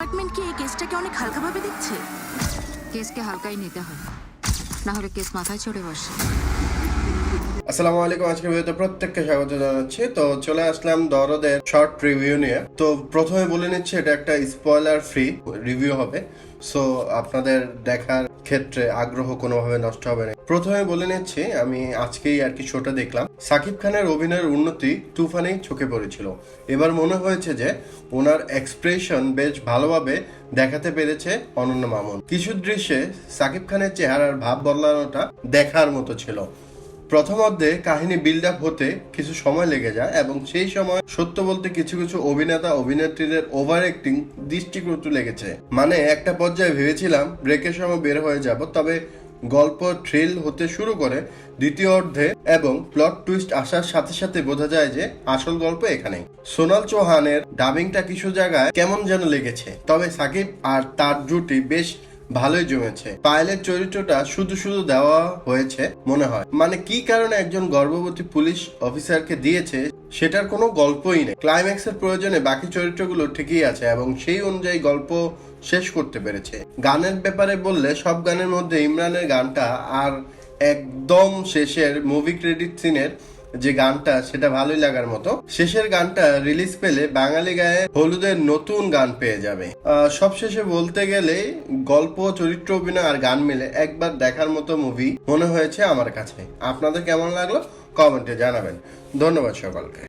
Department কি এই কেসটাকে অনেক হালকাভাবে দেখছে? কেসকে হালকাই নিতে হয়, না হলে কেস মাথায় চড়ে বসে। আসসালামু আলাইকুম। আজকের ভিডিওতে প্রত্যেককে স্বাগত জানাচ্ছি। তো চলে আসলাম দরদের শর্ট রিভিউ নিয়ে। তো প্রথমে বলে নিচ্ছি, এটা একটা স্পয়লার ফ্রি রিভিউ হবে, সো আপনাদের দেখার ক্ষেত্রে আগ্রহ কোনোভাবে নষ্ট হবে না। প্রথমে বলে নিচ্ছি, আমি আজকেই আর কি শোটা দেখলাম। সাকিব খানের অভিনয়ের উন্নতি তুফানেই চোখে পড়েছিল। এবার মনে হয়েছে যে ওনার এক্সপ্রেশন বেশ ভালোভাবে দেখাতে পেরেছে অনন্য মামুন। কিছু দৃশ্যে সাকিব খানের চেহারার ভাব বদলানোটা দেখার মতো ছিল। প্রথম অর্ধে কাহিনী বিল্ড আপ হতে কিছু সময় লেগে যায় এবং সেই সময় সত্য বলতে কিছু কিছু অভিনেতা অভিনেত্রীদের ওভার অ্যাক্টিং দৃষ্টিকটু লেগেছে। মানে একটা পর্যায়ে ভেবেছিলাম ব্রেকের সময় বের হয়ে যাব, তবে গল্প থ্রিল হতে শুরু করে দ্বিতীয় অর্ধে এবং প্লট টুইস্ট আসার সাথে সাথে বোঝা যায় যে আসল গল্প এখানেই। সোনাল চৌহানের ডাবিংটা কিছু জায়গায় কেমন যেন লেগেছে, তবে সাকিব আর তার জুটি বেশ ভালোই জমেছে। পায়েলের চরিত্রটা শুধু শুধু দেওয়া হয়েছে মনে হয়, মানে কি কারণে একজন গর্ভবতী পুলিশ অফিসারকে দিয়েছে সেটার কোনো গল্পই নেই। ক্লাইম্যাক্সের প্রয়োজনে বাকি চরিত্রগুলো ঠিকই আছে এবং সেই অনুযায়ী গল্প শেষ করতে পেরেছে। গানের ব্যাপারে বললে সব গানের মধ্যে ইমরানের গানটা আর একদম শেষের মুভি ক্রেডিট সিনের যে গানটা, সেটা ভালোই লাগার মতো। শেষের গানটা রিলিজ পেলে বাঙালি গায়ে হলুদের নতুন গান পেয়ে যাবে। সবশেষে বলতে গেলে গল্প, চরিত্র, অভিনয় আর গান মিলে একবার দেখার মতো মুভি মনে হয়েছে আমার কাছে। আপনাদের কেমন লাগলো কমেন্টে জানাবেন। ধন্যবাদ সকলকে।